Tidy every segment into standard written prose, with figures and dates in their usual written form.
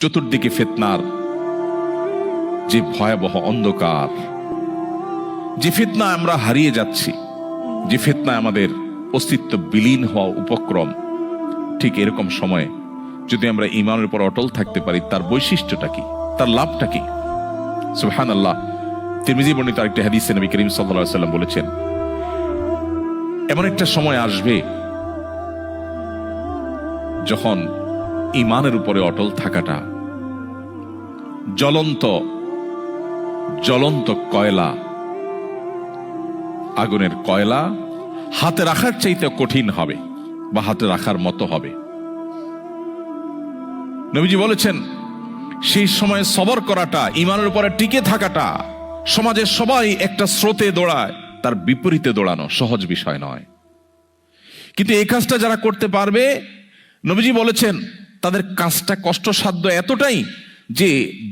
চতুর্দিকে ফিতনার যে ভয়াবহ অন্ধকার, যে ফিতনায় আমরা হারিয়ে যাচ্ছি, যে ফিতনায় আমাদের অস্তিত্ব বিলীন হওয়া উপক্রম, ঠিক এরকম সময়ে যদি আমরা ঈমানের উপর অটল থাকতে পারি, তার বৈশিষ্ট্যটা কি, তার লাভটা কি? সুবহানাল্লাহ। তিরমিজি বর্ণিত আরেকটি হাদিসে নবী করিম সাল্লাল্লাহু আলাইহি ওয়াসাল্লাম বলেছেন, এমন একটা সময় আসবে যখন ঈমানের উপরে অটল থাকাটা জ্বলন্ত কয়লা, আগুনের কয়লা হাতে রাখার চাইতে কঠিন হবে বা হাতে রাখার মতো হবে। নবীজি বলেছেন, সেই সময় সবর করাটা, ঈমানের উপরে টিকে থাকাটা, সমাজের সবাই একটা স্রোতে দৌড়ায়, তার বিপরীতে দৌড়ানো সহজ বিষয় নয়। কিন্তু এই কাজটা যারা করতে পারবে, নবীজি বলেছেন তাদের কাজটা কষ্টসাধ্য এতটাই যে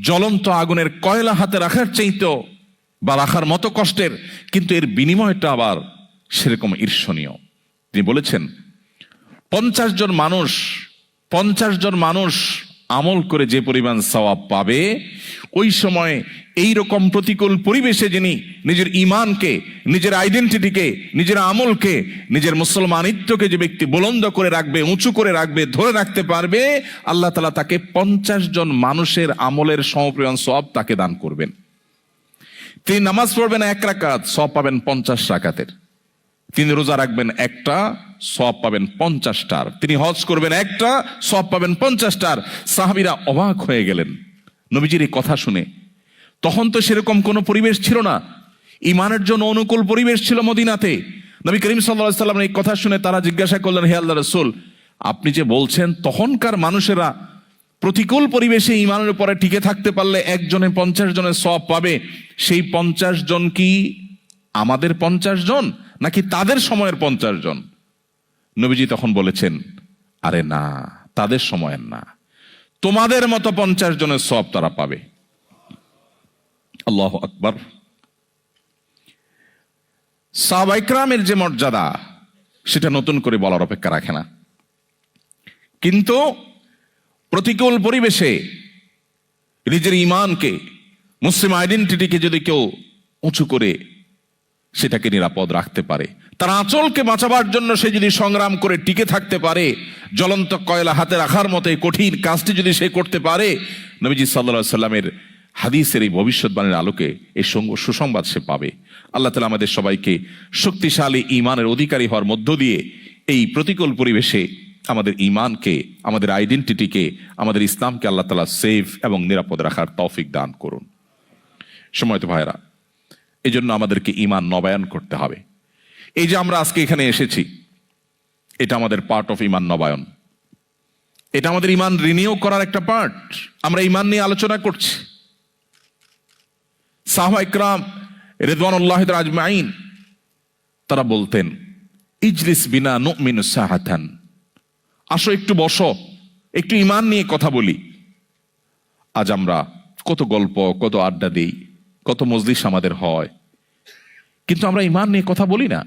জ্বলন্ত আগুনের কয়লা হাতে রাখার চাইতেও বা রাখার মতো কষ্টের, কিন্তু এর বিনিময়টা আবার সেরকম ঈর্ষণীয়। তিনি বলেছেন 50 জন মানুষ আমল করে যে পরিমাণ সওয়াব পাবে, ওই সময় এই রকম প্রতিকূল পরিবেশে যিনি নিজের ঈমানকে, নিজের আইডেন্টিটিকে, নিজের আমলকে, নিজের মুসলমানিত্বকে যে ব্যক্তি বুলন্দ করে রাখবে, উঁচু করে রাখবে, ধরে রাখতে পারবে, আল্লাহ তাআলা তাকে 50 জন মানুষের আমলের সমপরিমাণ সওয়াব তাকে দান করবেন। তিনি নামাজ পড়বেন 1 রাকাত, সওয়াব পাবেন 50 রাকাতের। তিনি রোজা রাখবেন একটা, সওয়াব পাবেন 50টার। তিনি হজ করবেন একটা, সওয়াব পাবেন 50টার। সাহাবীরা অবাক হয়ে গেলেন নবীজির এই কথা শুনে। তখন তো সেরকম কোনো পরিবেশ ছিল না, ঈমানের জন্য অনুকূল পরিবেশ ছিল মদিনাতে। নবী করিম সাল্লাল্লাহু আলাইহি ওয়াসাল্লাম এই কথা শুনে তারা জিজ্ঞাসা করলেন, হে আল্লাহর রাসূল, আপনি যে বলছেন তখনকার মানুষেরা প্রতিকূল পরিবেশে ঈমানের উপরে টিকে থাকতে পারলে একজনে 50 জনের সওয়াব পাবে, সেই 50 জন কি আমাদের 50 জন নাকি তাদের সময়ের 50 জন? নবীজি তখন বলেছেন, আরে না, তাদের সময়ের না, তোমাদের মতো 50 জনের সওয়াব তারা পাবে। আল্লাহু আকবার। সাহাবায়ে কেরামের যে মর্যাদা, সেটা নতুন করে বলার অপেক্ষা রাখে না। কিন্তু প্রতিকূল পরিবেশে নিজের ঈমানকে, মুসলিম আইডেন্টিটিকে যদি কেউ উঁচু করে সেটাকে নিরাপদ রাখতে পারে, তার আঁচলকে বাঁচাবার জন্য সে যদি সংগ্রাম করে টিকে থাকতে পারে, জ্বলন্ত কয়লা হাতে রাখার মতো এই কঠিন কাজটি যদি সে করতে পারে, নবীজি সাল্লাল্লাহু আলাইহি সাল্লামের হাদিসের এই ভবিষ্যৎবাণীর আলোকে এই সুসংবাদ সে পাবে। আল্লাহ তাআলা আমাদের সবাইকে শক্তিশালী ঈমানের অধিকারী হওয়ার মধ্য দিয়ে এই প্রতিকূল পরিবেশে আমাদের ঈমানকে, আমাদের আইডেন্টিটিকে, আমাদের ইসলামকে আল্লাহ তাআলা সেফ এবং নিরাপদ রাখার তৌফিক দান করুন। সময়ত ভাইরা, এই জন্য আমাদেরকে ঈমান নবায়ন করতে হবে। এই যে আমরা আজকে এখানে এসেছি, এটা আমাদের পার্ট অফ ঈমান নবায়ন, এটা আমাদের ঈমান রিনিউ করার একটা পার্ট। আমরা ঈমান নিয়ে আলোচনা করছি। সাহাবায়ে কেরাম রিদওয়ানুল্লাহি তাআলা আজমাইন তারা বলতেন, ইজলিস বিনা নুমিনু সাহাতান, আসো একটু বসো, একটু ঈমান নিয়ে কথা বলি। আজ আমরা কত গল্প, কত আড্ডা দিই, কত মজলিস আমাদের হয়, কিন্তু আমরা ঈমান নিয়ে কথা বলি না।